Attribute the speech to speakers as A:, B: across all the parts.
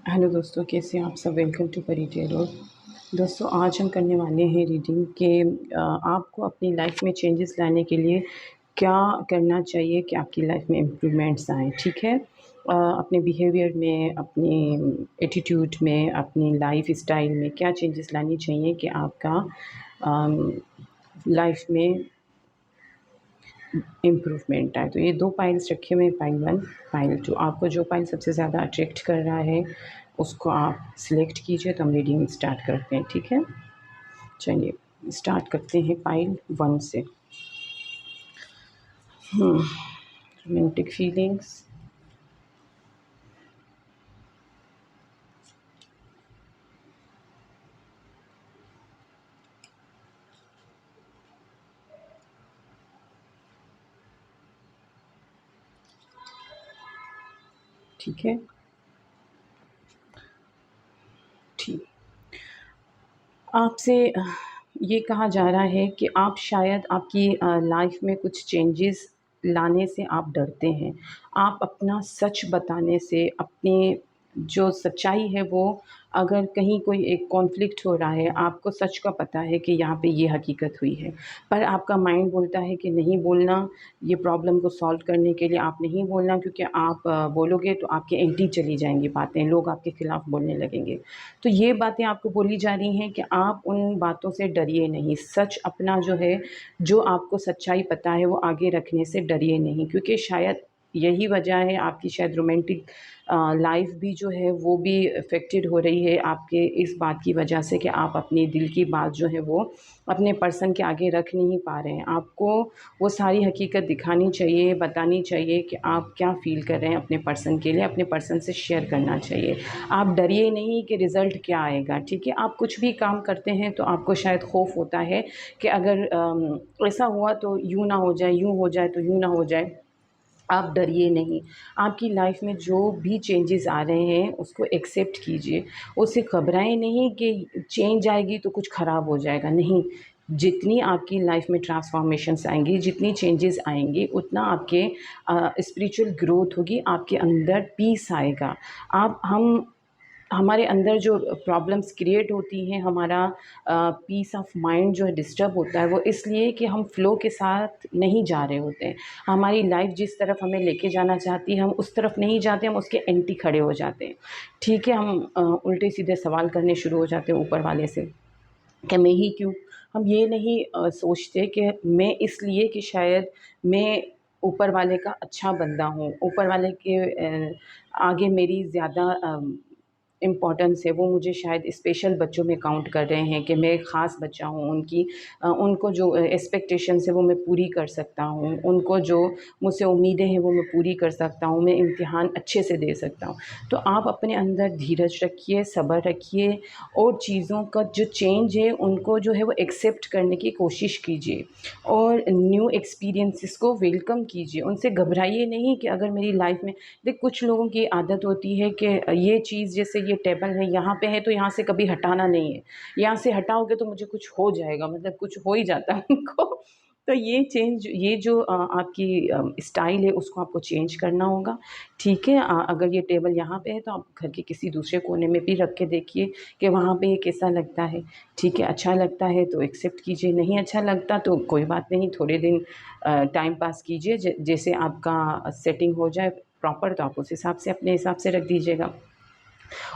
A: Hello दोस्तों, कैसे हैं आप सब। वेलकम टू परी टेलर। दोस्तों, आज हम करने वाले हैं रीडिंग के आपको अपनी लाइफ में चेंजेस लाने के लिए क्या करना चाहिए कि आपकी लाइफ में इम्प्रूवमेंट्स आएँ। ठीक है, अपने बिहेवियर में, अपनी एटीट्यूड में, अपनी लाइफ स्टाइल में क्या चेंजेस लानी चाहिए कि आपका लाइफ में इम्प्रूवमेंट आए। तो ये 2 पाइल्स रखे हुए हैं, पाइल 1, पाइल 2। आपको जो पाइल सबसे ज़्यादा अट्रैक्ट कर रहा है उसको आप सिलेक्ट कीजिए। तो हम रीडिंग स्टार्ट करते हैं, ठीक है। चलिए स्टार्ट करते हैं पाइल 1 से। Romantic feelings. ठीक है, ठीक। आपसे ये कहा जा रहा है कि आप शायद आपकी लाइफ में कुछ चेंजेस लाने से आप डरते हैं। आप अपना सच बताने से, अपने जो सच्चाई है वो, अगर कहीं कोई एक कॉन्फ्लिक्ट हो रहा है, आपको सच का पता है कि यहाँ पे ये हकीकत हुई है, पर आपका माइंड बोलता है कि नहीं बोलना। ये प्रॉब्लम को सॉल्व करने के लिए आप नहीं बोलना, क्योंकि आप बोलोगे तो आपके एंटी चली जाएंगी बातें, लोग आपके खिलाफ बोलने लगेंगे। तो ये बातें आपको बोली जा रही हैं कि आप उन बातों से डरिए नहीं। सच अपना जो है, जो आपको सच्चाई पता है वो आगे रखने से डरिए नहीं, क्योंकि शायद यही वजह है आपकी शायद रोमांटिक लाइफ भी जो है वो भी अफेक्टेड हो रही है आपके इस बात की वजह से कि आप अपने दिल की बात जो है वो अपने पर्सन के आगे रख नहीं पा रहे हैं। आपको वो सारी हकीकत दिखानी चाहिए, बतानी चाहिए कि आप क्या फ़ील कर रहे हैं अपने पर्सन के लिए, अपने पर्सन से शेयर करना चाहिए। आप डरिए नहीं कि रिज़ल्ट क्या आएगा, ठीक है। आप कुछ भी काम करते हैं तो आपको शायद खौफ़ होता है कि अगर ऐसा हुआ तो यूँ ना हो जाए, यूँ हो जाए तो यूँ ना हो जाए। आप डरिए नहीं। आपकी लाइफ में जो भी चेंजेस आ रहे हैं उसको एक्सेप्ट कीजिए। उससे घबराएँ नहीं कि चेंज आएगी तो कुछ ख़राब हो जाएगा, नहीं। जितनी आपकी लाइफ में ट्रांसफ़ॉर्मेशंस आएँगी, जितनी चेंजेस आएँगी, उतना आपके स्पिरिचुअल ग्रोथ होगी, आपके अंदर पीस आएगा। आप हम हमारे अंदर जो प्रॉब्लम्स क्रिएट होती हैं, हमारा पीस ऑफ माइंड जो है डिस्टर्ब होता है, वो इसलिए कि हम फ़्लो के साथ नहीं जा रहे होते हैं। हमारी लाइफ जिस तरफ हमें लेके जाना चाहती है, हम उस तरफ नहीं जाते, हम उसके एंटी खड़े हो जाते हैं। ठीक है, हम उल्टे सीधे सवाल करने शुरू हो जाते हैं ऊपर वाले से कि मैं ही क्यों। हम ये नहीं सोचते कि मैं इसलिए कि शायद मैं ऊपर वाले का अच्छा बंदा हूँ, ऊपर वाले के आगे मेरी ज़्यादा इम्पोर्टेंस है, वो मुझे शायद स्पेशल बच्चों में काउंट कर रहे हैं कि मैं एक ख़ास बच्चा हूँ। उनको जो एक्सपेक्टेशंस है वो मैं पूरी कर सकता हूँ, उनको जो मुझसे उम्मीदें हैं वो मैं पूरी कर सकता हूँ, मैं इम्तिहान अच्छे से दे सकता हूँ। तो आप अपने अंदर धीरज रखिए, सब्र रखिए, और चीज़ों का जो चेंज है उनको जो है वो एक्सेप्ट करने की कोशिश कीजिए, और न्यू एक्सपीरियंसेस को वेलकम कीजिए। उनसे घबराइए नहीं कि अगर मेरी लाइफ में, देख कुछ लोगों की आदत होती है कि ये चीज़, जैसे ये टेबल है यहाँ पे है तो यहाँ से कभी हटाना नहीं है, यहाँ से हटाओगे तो मुझे कुछ हो जाएगा, मतलब कुछ हो ही जाता है उनको। तो ये चेंज, ये जो आपकी स्टाइल है उसको आपको चेंज करना होगा। ठीक है, अगर ये टेबल यहाँ पे है तो आप घर के किसी दूसरे कोने में भी रख के देखिए कि वहाँ पे ये कैसा लगता है। ठीक है, अच्छा लगता है तो एक्सेप्ट कीजिए, नहीं अच्छा लगता तो कोई बात नहीं, थोड़े दिन टाइम पास कीजिए। जैसे आपका सेटिंग हो जाए प्रॉपर तो आप उस हिसाब से अपने हिसाब से रख दीजिएगा।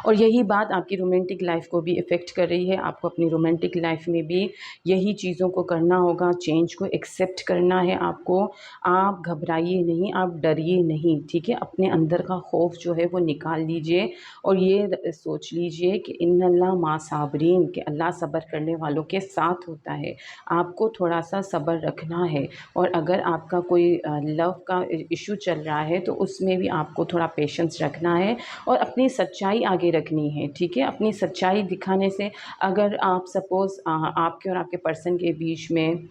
A: और यही बात आपकी रोमांटिक लाइफ़ को भी इफ़ेक्ट कर रही है। आपको अपनी रोमांटिक लाइफ़ में भी यही चीज़ों को करना होगा, चेंज को एक्सेप्ट करना है आपको। आप घबराइए नहीं, आप डरिए नहीं, ठीक है? अपने अंदर का खौफ़ जो है वो निकाल लीजिए, और ये सोच लीजिए कि इन्नल्लाह मा साबिरीन, कि अल्लाह सब्र करने वालों के साथ होता है। आपको थोड़ा-सा सब्र रखना है, और अगर आपका कोई लव का इश्यू चल रहा है तो उसमें भी आपको थोड़ा पेशेंस रखना है, और अपनी सच्चाई आगे रखनी है, ठीक है? अपनी सच्चाई दिखाने से, अगर आप सपोज़ आपके और आपके पर्सन के बीच में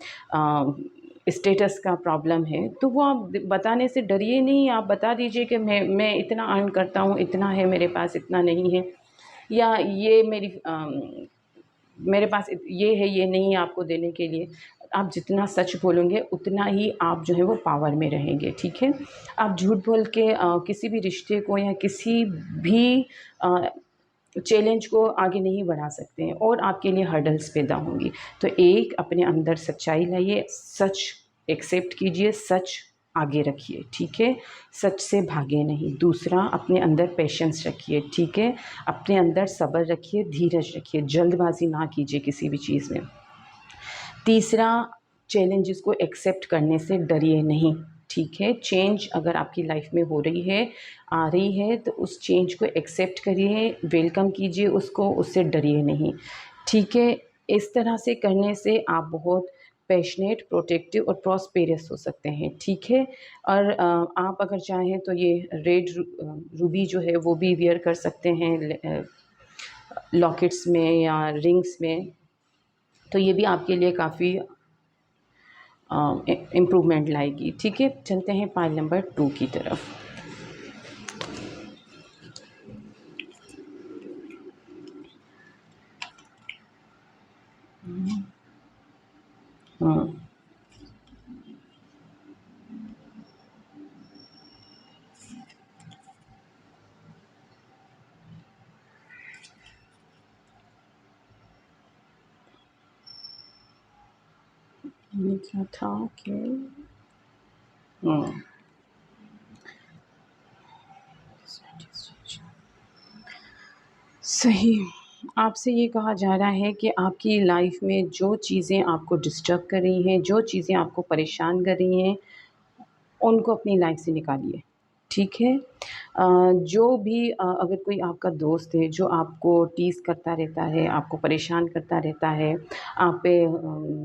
A: स्टेटस का प्रॉब्लम है, तो वो आप बताने से डरिए नहीं। आप बता दीजिए कि मैं इतना अर्न करता हूँ, इतना है मेरे पास, इतना नहीं है, या ये मेरे पास ये है, ये नहीं है आपको देने के लिए। आप जितना सच बोलेंगे उतना ही आप जो है वो पावर में रहेंगे, ठीक है? आप झूठ बोल के किसी भी रिश्ते को या किसी भी चैलेंज को आगे नहीं बढ़ा सकते हैं और आपके लिए हर्डल्स पैदा होंगी। तो एक, अपने अंदर सच्चाई लाइए, सच एक्सेप्ट कीजिए, सच आगे रखिए, ठीक है? सच से भागे नहीं। दूसरा, अपने अंदर पेशेंस रखिए, ठीक है? अपने अंदर सब्र रखिए, धीरज रखिए, जल्दबाजी ना कीजिए किसी भी चीज़ में। तीसरा, चैलेंजेस को एक्सेप्ट करने से डरिए नहीं, ठीक है? चेंज अगर आपकी लाइफ में हो रही है, आ रही है, तो उस चेंज को एक्सेप्ट करिए, वेलकम कीजिए उसको, उससे डरिए नहीं, ठीक है? इस तरह से करने से आप बहुत पैशनेट, प्रोटेक्टिव और प्रॉस्पेरस हो सकते हैं, ठीक है? और आप अगर चाहें तो ये रेड रूबी जो है वो भी वियर कर सकते हैं लॉकेट्स में या रिंग्स में, तो ये भी आपके लिए काफ़ी इम्प्रूवमेंट लाएगी, ठीक है? चलते हैं पाइल नंबर 2 की तरफ। हाँ, ये क्या था कि हाँ, सही। आपसे ये कहा जा रहा है कि आपकी लाइफ में जो चीज़ें आपको डिस्टर्ब कर रही हैं, जो चीज़ें आपको परेशान कर रही हैं, उनको अपनी लाइफ से निकालिए, ठीक है? जो भी अगर कोई आपका दोस्त है जो आपको टीज़ करता रहता है, आपको परेशान करता रहता है, आप पे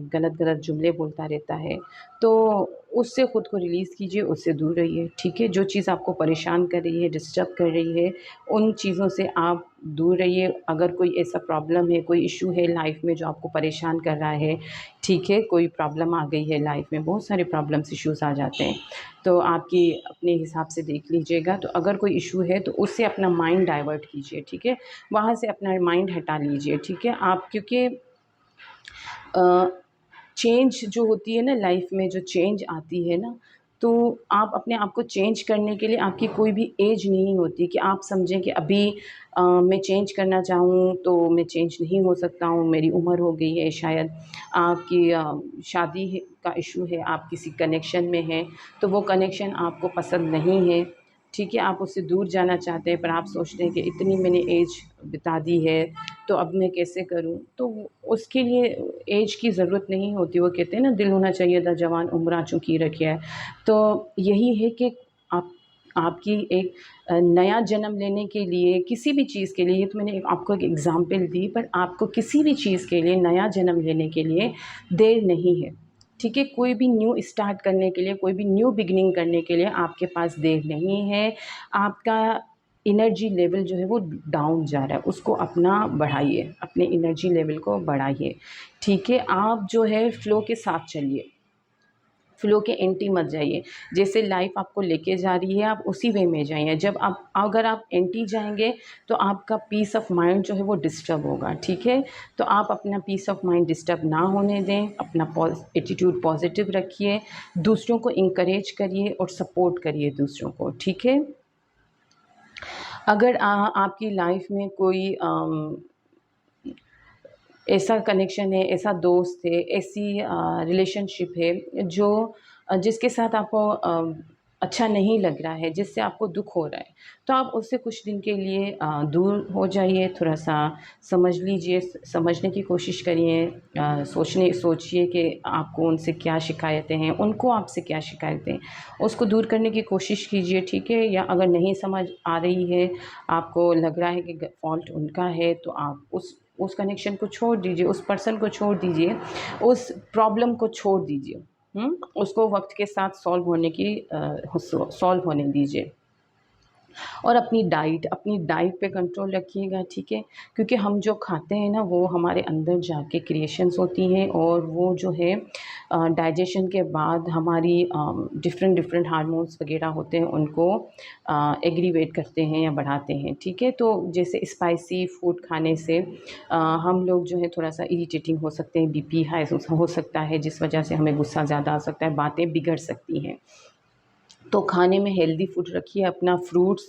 A: गलत-गलत जुमले बोलता रहता है, तो उससे ख़ुद को रिलीज़ कीजिए, उससे दूर रहिए, ठीक है? जो चीज़ आपको परेशान कर रही है, डिस्टर्ब कर रही है, उन चीज़ों से आप दूर रहिए। अगर कोई ऐसा प्रॉब्लम है, कोई इश्यू है लाइफ में जो आपको परेशान कर रहा है, ठीक है? कोई प्रॉब्लम आ गई है लाइफ में, बहुत सारे प्रॉब्लम्स, इश्यूज़ आ जाते हैं, तो आपकी अपने हिसाब से देख लीजिएगा। तो अगर कोई इश्यू है तो उससे अपना माइंड डाइवर्ट कीजिए, ठीक है? वहाँ से अपना माइंड हटा लीजिए, ठीक है? आप क्योंकि चेंज जो होती है ना लाइफ में, जो चेंज आती है ना, तो आप अपने आप को चेंज करने के लिए आपकी कोई भी एज नहीं होती कि आप समझें कि अभी मैं चेंज करना चाहूँ तो मैं चेंज नहीं हो सकता हूँ, मेरी उम्र हो गई है शायद। आपकी शादी का इशू है, आप किसी कनेक्शन में हैं, तो वो कनेक्शन आपको पसंद नहीं है, ठीक है? आप उससे दूर जाना चाहते हैं, पर आप सोचते हैं कि इतनी मैंने एज बिता दी है, तो अब मैं कैसे करूँ? तो उसके लिए एज की ज़रूरत नहीं होती। वो कहते हैं ना, दिल होना चाहिए था जवान, उम्र चुकी रखी है। तो यही है कि आप आपकी एक नया जन्म लेने के लिए, किसी भी चीज़ के लिए, ये तो मैंने आपको एक एग्ज़ाम्पल दी, पर आपको किसी भी चीज़ के लिए, नया जन्म लेने के लिए देर नहीं है, ठीक है? कोई भी न्यू स्टार्ट करने के लिए, कोई भी न्यू बिगिनिंग करने के लिए आपके पास देर नहीं है। आपका एनर्जी लेवल जो है वो डाउन जा रहा है, उसको अपना बढ़ाइए, अपने एनर्जी लेवल को बढ़ाइए, ठीक है? आप जो है फ़्लो के साथ चलिए, फ़्लो के एंटी मत जाइए। जैसे लाइफ़ आपको लेके जा रही है, आप उसी वे में जाइए। जब आप अगर आप एंटी जाएँगे, तो आपका पीस ऑफ माइंड जो है वो डिस्टर्ब होगा, ठीक है? तो आप अपना पीस ऑफ माइंड डिस्टर्ब ना होने दें, अपना एटीट्यूड पॉज़िटिव रखिए, दूसरों को एनकरेज करिए और सपोर्ट करिए दूसरों को, ठीक है? अगर आपकी लाइफ़ में कोई ऐसा कनेक्शन है, ऐसा दोस्त है, ऐसी रिलेशनशिप है जो जिसके साथ आपको अच्छा नहीं लग रहा है, जिससे आपको दुःख हो रहा है, तो आप उससे कुछ दिन के लिए दूर हो जाइए, थोड़ा-सा समझ लीजिए, समझने की कोशिश करिए, सोचिए कि आपको उनसे क्या शिकायतें हैं, उनको आपसे क्या शिकायतें हैं, उसको दूर करने की कोशिश कीजिए, ठीक है? या अगर नहीं समझ आ रही है, आपको लग रहा है कि फ़ॉल्ट उनका है, तो आप उस कनेक्शन को छोड़ दीजिए, उस पर्सन को छोड़ दीजिए, उस प्रॉब्लम को छोड़ दीजिए। उसको वक़्त के साथ सॉल्व होने दीजिए। और अपनी डाइट पे कंट्रोल रखिएगा, ठीक है? क्योंकि हम जो खाते हैं ना, वो हमारे अंदर जाके क्रिएशंस होती हैं, और वो जो है डाइजेशन के बाद हमारी डिफ़रेंट डिफ़रेंट हार्मोन्स वग़ैरह होते हैं, उनको एग्रीवेट करते हैं या बढ़ाते हैं, ठीक है? तो जैसे स्पाइसी फूड खाने से हम लोग जो है थोड़ा-सा इरिटेटिंग हो सकते हैं, बीपी हाई हो सकता है, जिस वजह से हमें गुस्सा ज़्यादा आ सकता है, बातें बिगड़ सकती हैं। तो खाने में हेल्दी फूड रखिए, अपना फ्रूट्स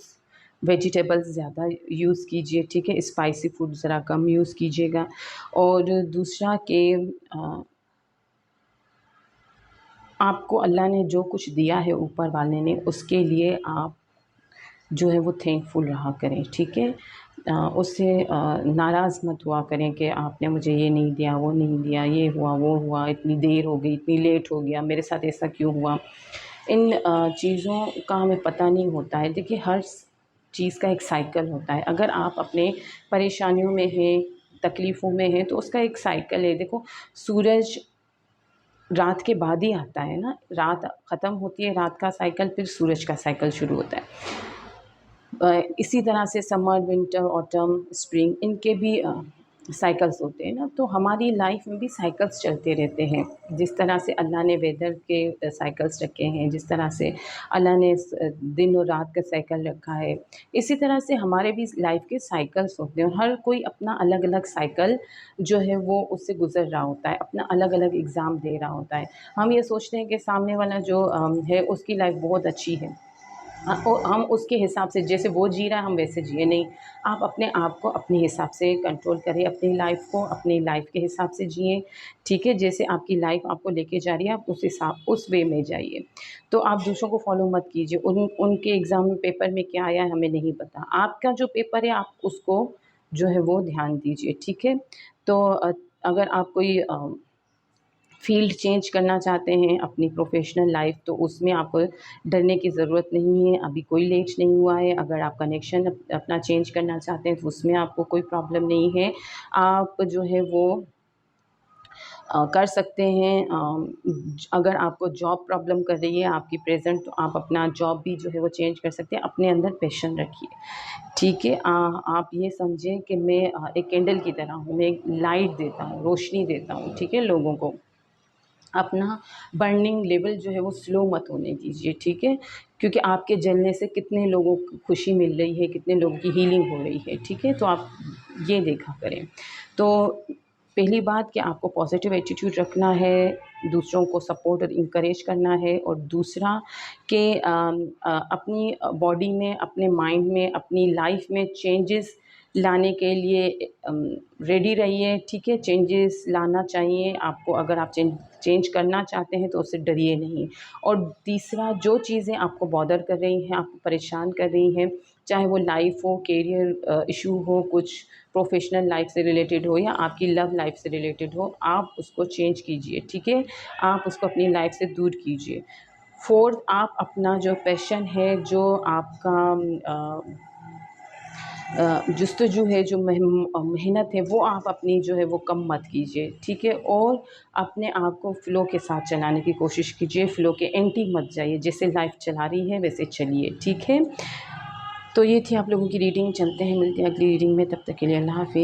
A: वेजिटेबल्स ज़्यादा यूज़ कीजिए, ठीक है? स्पाइसी फूड ज़रा कम यूज़ कीजिएगा। और दूसरा कि आपको अल्लाह ने जो कुछ दिया है ऊपर वाले ने, उसके लिए आप जो है वो थैंकफुल रहा करें, ठीक है? उससे नाराज़ मत हुआ करें कि आपने मुझे ये नहीं दिया, वो नहीं दिया, ये हुआ, वो हुआ, इतनी देर हो गई, इतनी लेट हो गया, मेरे साथ ऐसा क्यों हुआ? इन चीज़ों का हमें पता नहीं होता है। देखिए, हर चीज़ का एक साइकिल होता है। अगर आप अपने परेशानियों में हैं, तकलीफ़ों में हैं, तो उसका एक साइकिल है। देखो, सूरज रात के बाद ही आता है ना, रात ख़त्म होती है, रात का साइकिल, फिर सूरज का साइकिल शुरू होता है। इसी तरह से समर, विंटर, ऑटम, स्प्रिंग, इनके भी साइकिल्स होते हैं ना, तो हमारी लाइफ में भी साइकिल्स चलते रहते हैं। जिस तरह से अल्लाह ने वेदर के साइकिल्स रखे हैं, जिस तरह से अल्लाह ने दिन और रात का साइकिल रखा है, इसी तरह से हमारे भी लाइफ के साइकिल्स होते हैं, और हर कोई अपना अलग-अलग साइकिल जो है वो उससे गुज़र रहा होता है, अपना अलग-अलग एग्ज़ाम दे रहा होता है। हम ये सोचते हैं कि सामने वाला जो है उसकी लाइफ बहुत अच्छी है। हम उसके हिसाब से, जैसे वो जी रहा है हम वैसे जिए, नहीं। आप अपने आप को अपने हिसाब से कंट्रोल करें, अपनी लाइफ़ को अपनी लाइफ़ के हिसाब से जिएँ, ठीक है? जैसे आपकी लाइफ़ आपको लेके जा रही है, आप उस वे में जाइए। तो आप दूसरों को फ़ॉलो मत कीजिए। उनके एग्ज़ाम पेपर में क्या आया है हमें नहीं पता। आपका जो पेपर है आप उसको जो है वो ध्यान दीजिए, ठीक है? तो अगर आप कोई फ़ील्ड चेंज करना चाहते हैं अपनी प्रोफ़ेशनल लाइफ़, तो उसमें आपको डरने की ज़रूरत नहीं है, अभी कोई लेट नहीं हुआ है। अगर आप कनेक्शन अपना चेंज करना चाहते हैं, तो उसमें आपको कोई प्रॉब्लम नहीं है। आप जो है वो कर सकते हैं। अगर आपको जॉब प्रॉब्लम कर रही है आपकी प्रेज़ेंट, तो आप अपना जॉब भी जो है वो चेंज कर सकते हैं। अपने अंदर पैशन रखिए, ठीक है? आप ये समझें कि मैं एक कैंडल की तरह हूँ, मैं एक लाइट देता हूँ, रोशनी देता हूँ, ठीक है, लोगों को। अपना बर्निंग लेवल जो है वो स्लो मत होने दीजिए, ठीक है? क्योंकि आपके जलने से कितने लोगों को खुशी मिल रही है, कितने लोगों की हीलिंग हो रही है, ठीक है? तो आप ये देखा करें। तो पहली बात कि आपको पॉज़िटिव एटीट्यूड रखना है, दूसरों को सपोर्ट और एनकरेज करना है, और दूसरा कि अपनी बॉडी में, अपने माइंड में, अपनी लाइफ़ में चेंजेस लाने के लिए रेडी रहिए, ठीक है? चेंजेस लाना चाहिए आपको। अगर आप चेंज करना चाहते हैं तो उससे डरिए नहीं। और तीसरा, जो चीज़ें आपको बॉदर कर रही हैं, आपको परेशान कर रही हैं, चाहे वो लाइफ़ हो, करियर इश्यू हो, कुछ प्रोफ़ेशनल लाइफ़ से रिलेटेड हो या आपकी लव लाइफ़ से रिलेटेड हो, आप उसको चेंज कीजिए, ठीक है? आप उसको अपनी लाइफ़ से दूर कीजिए। फ़ोर्थ, आप अपना जो पैशन है, जो आपका जुस्तजू है, जो मेहनत है, वो आप अपनी जो है वो कम मत कीजिए, ठीक है? और अपने आप को फ़्लो के साथ चलाने की कोशिश कीजिए, फ़्लो के एंटी मत जाइए, जैसे लाइफ़ चला रही है वैसे चलिए, ठीक है? तो ये थी आप लोगों की रीडिंग। चलते हैं, मिलते हैं अगली रीडिंग में, तब तक के लिए अल्लाह हाफ़िज़।